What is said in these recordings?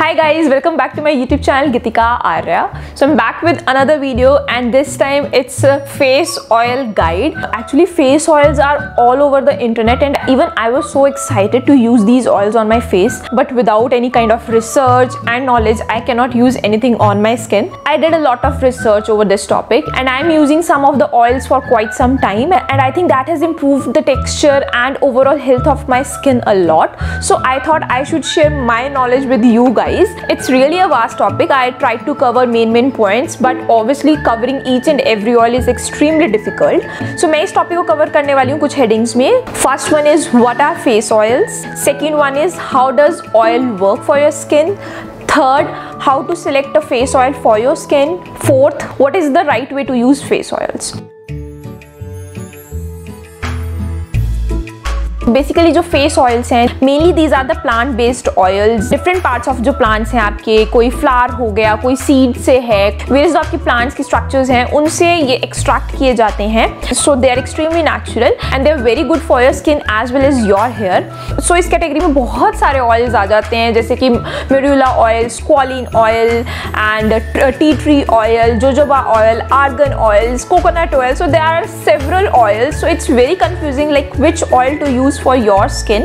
Hi guys, welcome back to my YouTube channel Gitika Arya. So I'm back with another video and this time it's a face oil guide. Actually face oils are all over the internet and even I was so excited to use these oils on my face, but without any kind of research and knowledge I cannot use anything on my skin. I did a lot of research over this topic and I'm using some of the oils for quite some time and I think that has improved the texture and overall health of my skin a lot. So I thought I should share my knowledge with you guys. It's really a vast topic. I tried to cover main points, but obviously covering each and every oil is extremely difficult. So मैं इस topic को cover करने वाली हूँ कुछ headings में. First one is what are face oils. Second one is how does oil work for your skin. Third, how to select a face oil for your skin. Fourth, what is the right way to use face oils. Basically जो face oils हैं mainly these are the plant based oils. Different parts of जो plants हैं आपके, कोई flower हो गया, कोई seed से है, वेरियस जो आपके प्लांट्स की स्ट्रक्चर्स हैं उनसे ये एक्सट्रैक्ट किए जाते हैं. So they are extremely natural and they are very good for your skin as well as your hair. So इस कैटेगरी में बहुत सारे ऑयल्स आ जाते हैं जैसे कि marula oil, squalane oil and tea tree oil, jojoba oil, argan oils, coconut oil. So there are several oils. So it's very confusing like which oil to use for your skin.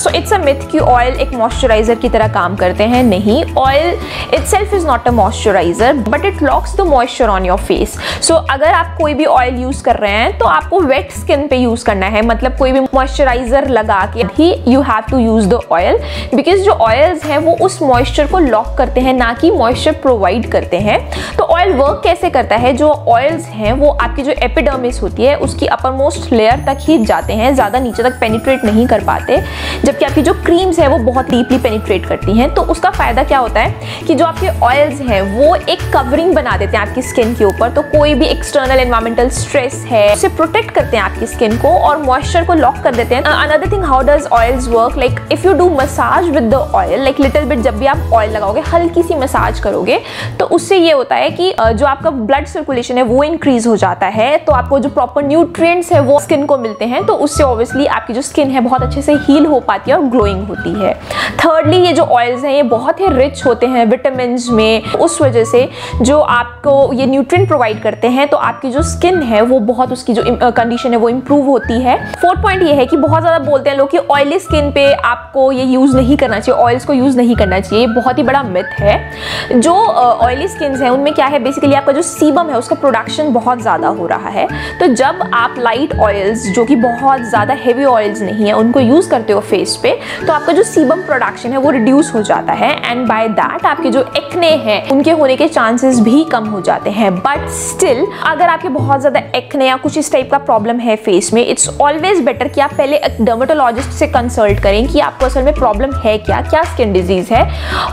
So it's a myth कि oil एक moisturiser की तरह काम करते हैं. नहीं, oil itself is not a moisturizer but it locks the moisture on your face. So अगर आप कोई भी ऑयल यूज कर रहे हैं तो आपको वेट स्किन पे यूज करना है, मतलब कोई भी मॉइस्चराइजर लगा के ही you have to use the oil because जो ऑयल्स हैं वो उस मॉइस्चर को लॉक करते हैं, ना कि मॉइस्चर प्रोवाइड करते हैं. तो ऑयल वर्क कैसे करता है, जो ऑयल्स हैं वो आपकी जो एपिडर्मिस होती है उसकी अपर मोस्ट लेयर तक ही जाते हैं, ज़्यादा नीचे तक पेनिट्रेट नहीं कर पाते, जबकि आपकी जो क्रीम्स है वो बहुत डीपली पेनिट्रेट करती हैं. तो उसका फायदा क्या होता है कि जो आपके ऑयल्स हैं वो एक कवरिंग बना देते हैं आपकी स्किन के ऊपर. तो कोई भी एक्सटर्नल एनवायरमेंटल स्ट्रेस है उसे प्रोटेक्ट करते हैं आपकी स्किन को और मॉइस्चर को लॉक कर देते हैं. Another thing, how does oils work, like if you do massage with the oil, like little bit, जब भी आप ऑयल लगाओगे हल्की सी मसाज करोगे तो उससे ये होता है कि जो आपका ब्लड सर्कुलेशन है वो इंक्रीज हो जाता है. तो आपको जो प्रॉपर न्यूट्रिएंट्स है वो स्किन को मिलते हैं. तो उससे ऑब्वियसली आपकी जो स्किन है बहुत अच्छे से हील हो पाती है और ग्लोइंग होती है. थर्डली, ये जो ऑयल्स हैं ये बहुत ही रिच होते हैं विटामिन्स में, उस वजह से जो आपको ये न्यूट्रिएंट प्रोवाइड करते हैं तो आपकी जो स्किन है वो बहुत, उसकी जो कंडीशन है वो इंप्रूव होती है. फोर्थ पॉइंट ये है कि बहुत ज़्यादा बोलते हैं लोग कि ऑयली स्किन पे आपको ये यूज़ नहीं करना चाहिए, ऑयल्स को यूज़ नहीं करना चाहिए. बहुत ही बड़ा मिथ है. जो ऑयली स्किन है उनमें क्या है, बेसिकली आपका जो सीबम है उसका प्रोडक्शन बहुत ज़्यादा हो रहा है. तो जब आप लाइट ऑयल्स जो कि बहुत ज़्यादा हेवी ऑयल्स नहीं है उनको यूज़ करते हो फेस पे तो आपका जो सीबम प्रोडक्शन है वो रिड्यूस हो जाता है एंड बाय दैट आपके जो एक्ने हैं उनके होने के चांसेस भी कम हो जाते हैं. बट स्टिल अगर आपके बहुत ज़्यादा एक्ने या कुछ इस टाइप का प्रॉब्लम है फेस में, इट्स ऑलवेज बेटर कि आप पहले एक डर्मेटोलॉजिस्ट से कंसल्ट करें कि आपको असल में प्रॉब्लम है क्या स्किन डिजीज़ है.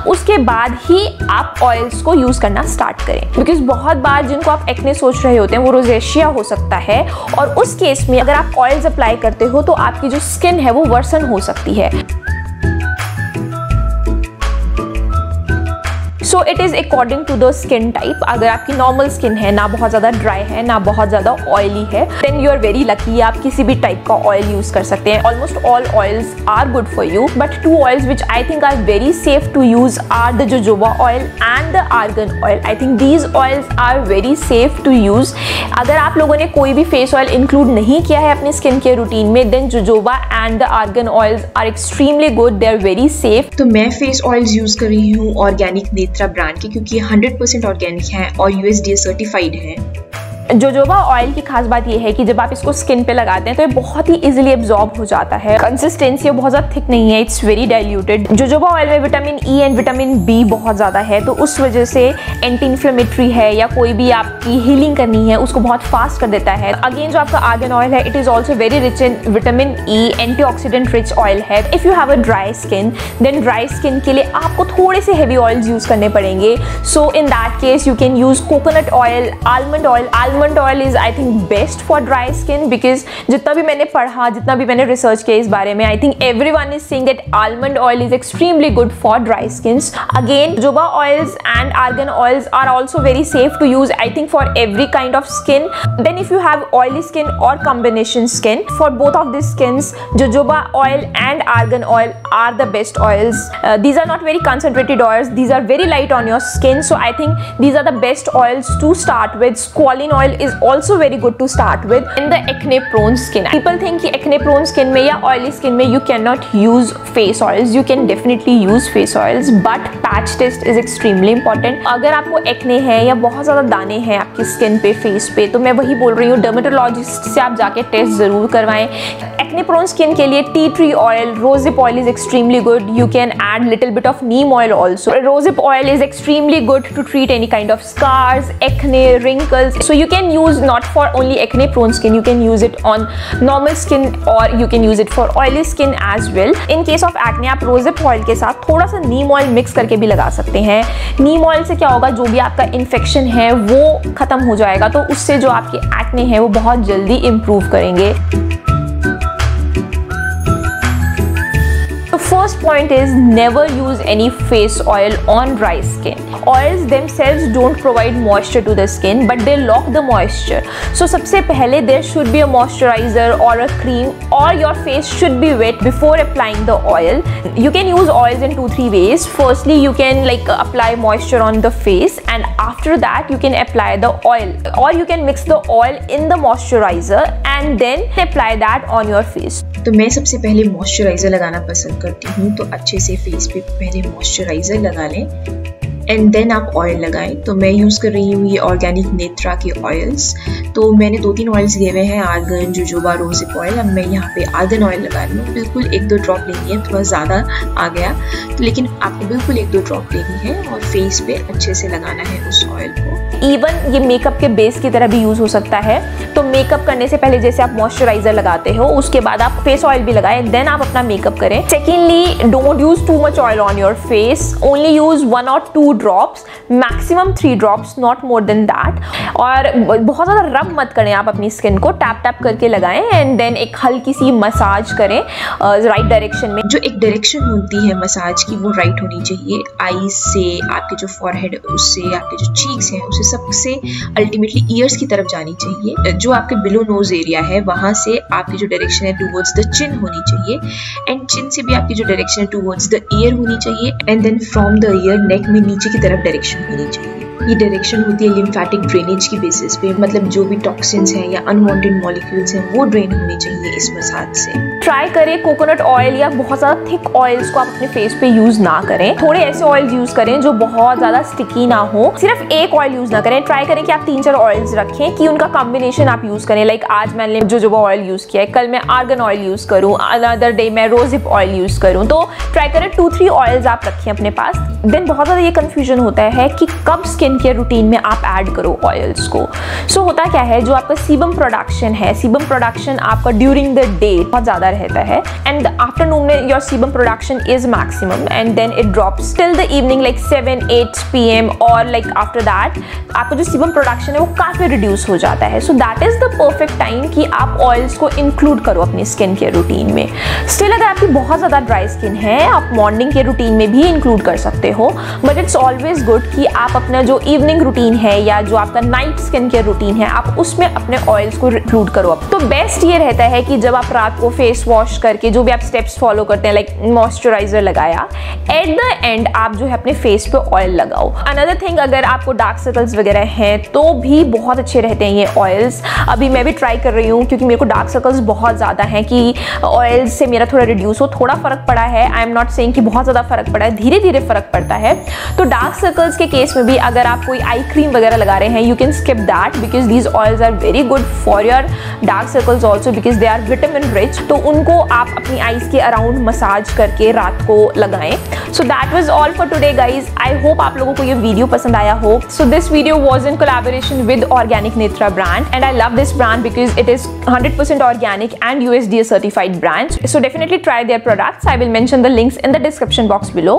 उसके बाद ही आप ऑयल्स को यूज़ करना स्टार्ट करें, बिकॉज बहुत बार जिनको आप एक्ने सोच रहे होते हैं वो रोजेशिया हो सकता है और उस केस में अगर आप ऑयल्स अप्लाई करते हो तो आपकी जो स्किन है वो वर्सन हो सकती है. So it is according to the skin type. अगर आपकी नॉर्मल स्किन है, ना बहुत ज़्यादा ड्राई है ना बहुत ज़्यादा ऑयली है, then you are very lucky, आप किसी भी टाइप का ऑयल यूज़ कर सकते हैं. Almost all oils are good for you but two oils which I think are very safe to use are the jojoba oil and the argan oil. I think these oils are very safe to use. अगर आप लोगों ने कोई भी face oil include नहीं किया है अपने स्किन केयर रूटीन में, then jojoba and the argan oils are extremely good, they are very safe. तो मैं फेस ऑयल्स यूज़ कर रही हूँ ऑर्गेनिक नेत्रा ब्रांड की, क्योंकि 100% ऑर्गेनिक है और USDA सर्टिफाइड है. जोजोबा ऑयल की खास बात यह है कि जब आप इसको स्किन पे लगाते हैं तो ये बहुत ही इजीली एब्जॉर्ब हो जाता है. कंसिस्टेंसी बहुत ज़्यादा थिक नहीं है, it's very diluted. Jojoba oil में vitamin E and vitamin B बहुत ज़्यादा है तो उस वजह से एंटी इन्फ्लेमेटरी है या कोई भी आपकी हीलिंग करनी है उसको बहुत फास्ट कर देता है. अगेन जो आपका आर्गन ऑयल है it is also very rich in vitamin E, antioxidant rich oil है. If you have a dry skin then dry skin के लिए आपको थोड़े से हैवी ऑयल्स यूज़ करने पड़ेंगे. So in that case you can use coconut oil, almond oil. Almond oil is I think best for dry skin, because जितना भी मैंने पढ़ा, जितना भी मैंने रिसर्च किया इस बारे में, I think everyone is saying that almond oil is extremely good for dry skins. Again jojoba oils and argan oils are also very safe to use I think for every kind of skin. Then if you have oily skin or combination skin, for both of these skins, jojoba oil and argan oil are the best oils. These are not very concentrated oils, these are very light on your skin, so I think these are the best oils to start with. Squalene oil is also very good to start with. In the acne prone skin, people think कि acne prone skin में या oily skin में you cannot use face oils. You can definitely use face oils, but patch test is extremely important. अगर आपको acne है या बहुत ज़्यादा दाने हैं आपकी स्किन पे, फेस पे, तो मैं वही बोल रही हूँ, डर्मेटोलॉजिस्ट से आप जाके टेस्ट जरूर करवाएं. एक्ने प्रोन स्किन के लिए tea tree oil, rosehip oil is extremely good. You can add little bit of neem oil also. Rosehip oil is extremely good to treat any kind of scars, acne, wrinkles. So you can use not for only acne prone skin, you can use it on normal skin or you can use it for oily skin as well. In case of acne, आप rosehip oil के साथ थोड़ा सा नीम oil mix करके भी लगा सकते हैं. नीम ऑयल से क्या होगा, जो भी आपका इन्फेक्शन है वो खत्म हो जाएगा, तो उससे जो आपके एक्ने है वो बहुत जल्दी इम्प्रूव करेंगे. First point is never use any face oil on dry skin. Oils themselves don't provide moisture to the skin, but they lock the moisture. So सबसे पहले there should be a moisturizer or a cream, or your face should be wet before applying the oil. You can use oils in 2-3 ways. Firstly, you can like apply moisture on the face, and after that you can apply the oil, or you can mix the oil in the moisturizer and then apply that on your face. तो मैं सबसे पहले moisturiser लगाना पसंद करती हूँ, तो अच्छे से फेस पे पहले मॉइस्चराइज़र लगा लें एंड देन आप ऑयल लगाएं. तो मैं यूज़ कर रही हूँ ये ऑर्गेनिक नेत्रा के ऑयल्स. तो मैंने 2-3 ऑयल्स लिए हुए हैं, आर्गन, जोजोबा, रोजिप ऑयल. अब मैं यहाँ पे आर्गन ऑयल लगा रही हूँ. बिल्कुल 1-2 ड्रॉप लेनी है, थोड़ा ज़्यादा आ गया तो, लेकिन आपको बिल्कुल 1-2 ड्रॉप लेनी है और फेस पे अच्छे से लगाना है उस ऑयल को. इवन ये मेकअप के बेस की तरह भी यूज हो सकता है. तो मेकअप करने से पहले जैसे आप मॉइस्चराइजर लगाते हो, उसके बाद आप फेस ऑयल भी लगाएं, देन आप अपना मेकअप करें. Secondly, don't use too much oil on your face. Only use 1 or 2 drops, maximum 3 drops, not more than that. और बहुत ज़्यादा रब मत करें आप अपनी स्किन को, टैप टैप करके लगाएं एंड देन एक हल्की सी मसाज करें राइट डायरेक्शन में. जो एक डायरेक्शन होती है मसाज की वो राइट होनी चाहिए. आईज से, आपके जो फॉरहेड उससे, आपके जो चीक्स हैं उससे, सबसे अल्टीमेटली ईयर्स की तरफ जानी चाहिए. जो आपके बिलो नोज एरिया है वहां से आपकी जो डायरेक्शन है टूवर्ड्स द चिन होनी चाहिए, एंड चिन से भी आपकी जो डायरेक्शन है टूवर्ड्स द ईयर होनी चाहिए, and then from the ear neck में नीचे की तरफ डायरेक्शन होनी चाहिए. ये डायरेक्शन होती है लिम्फेटिक ड्रेनेज की बेसिस पे, मतलब जो भी टॉक्सिन्स हैं या अनवांटेड मॉलिक्यूल्स हैं वो ड्रेन होने चाहिए इस मसाज से. ट्राई करें कोकोनट ऑयल या बहुत ज़्यादा थिक ऑयल्स को आप अपने फेस पे यूज़ ना करें. थोड़े ऐसे ऑयल यूज़ करें जो बहुत ज़्यादा स्टिकी ना हो. सिर्फ एक ऑयल यूज़ ना करें. ट्राई करें कि आप 3-4 ऑयल्स रखें, कि उनका कॉम्बिनेशन आप यूज़ करें. लाइक आज मैंने जोजोबा ऑयल यूज़ किया है, कल मैं आर्गन ऑयल यूज़ करूँ, अनदर डे मैं रोजिप ऑयल यूज़ करूँ. तो ट्राई करें 2-3 ऑयल्स आप रखें अपने पास. देन बहुत ज़्यादा ये कन्फ्यूजन होता है कि कब स्किन केयर रूटीन में आप ऐड करो ऑयल्स को. सो होता क्या है, जो आपका सीबम प्रोडक्शन है, सीबम प्रोडक्शन आपका ड्यूरिंग द डे बहुत ज़्यादा रहता है, एंड आफ्टरनून में your sebum production is maximum and then it drops till the evening like 7-8 PM, और लाइक आफ्टर दैट आपका जो सीबम प्रोडक्शन है वो काफ़ी रिड्यूस हो जाता है. So that is the perfect time कि आप ऑयल्स को इंक्लूड करो अपनी स्किन केयर रूटीन में. स्टिल अगर आपकी बहुत ज़्यादा ड्राई स्किन है, आप मॉर्निंग के रूटीन में भी इंक्लूड कर सकते हो, बट इट्स ऑलवेज गुड कि आप अपना जो इवनिंग रूटीन है या जो आपका नाइट स्किन केयर रूटीन है, आप उसमें अपने ऑयल्स को इंक्लूड करो. तो बेस्ट ये रहता है कि जब आप रात को फेस वॉश करके जो भी आप स्टेप्स फॉलो करते हैं, लाइक मॉइस्चराइजर लगाया, एट द एंड आप जो है अपने फेस पे ऑयल लगाओ. अनदर थिंग, अगर आपको डार्क सर्कल्स वगैरह हैं तो भी बहुत अच्छे रहते हैं ये ऑयल्स. अभी मैं भी ट्राई कर रही हूँ क्योंकि मेरे को डार्क सर्कल्स बहुत ज़्यादा हैं, कि ऑयल्स से मेरा थोड़ा रिड्यूस हो. थोड़ा फर्क पड़ा है, आई एम नॉट सेइंग कि बहुत ज़्यादा फर्क पड़ा है, धीरे धीरे फर्क पड़ता है. तो डार्क सर्कल्स के केस में भी अगर आप कोई आई क्रीम वगैरह लगा रहे हैं, you can skip that, because these oils are very good for your dark circles also, because they are vitamin rich. तो उनको आप अपनी आईज के अराउंड मसाज करके रात को लगाएं. So that was all for today guys. I hope आप लोगों को ये वीडियो पसंद आया हो. So this video was in collaboration with organic Netra brand, and I love this brand because it is 100% organic and USDA certified brand. So definitely try their their products. I will mention the links in the description box below.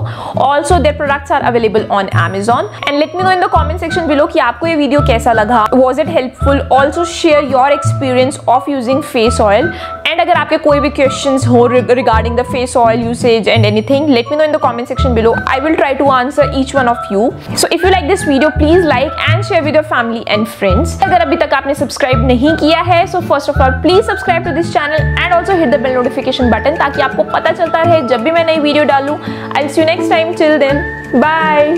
Also their products are available on Amazon. And let me know in the comment section below कि आपको ये video कैसा लगा. Was it helpful? Also share your experience of using face oil. And अगर आपके कोई भी questions हो regarding the face oil usage and anything, let me know in the comment section below. I will try to answer each one of you. So if you like this video, please like and share with your family and friends. अगर अभी तक आपने subscribe नहीं किया है, so first of all please subscribe to this channel and also hit the bell notification button ताकि आपको पता चलता रहे जब भी मैं नई वीडियो डालूं. I'll see you next time. Till then, bye.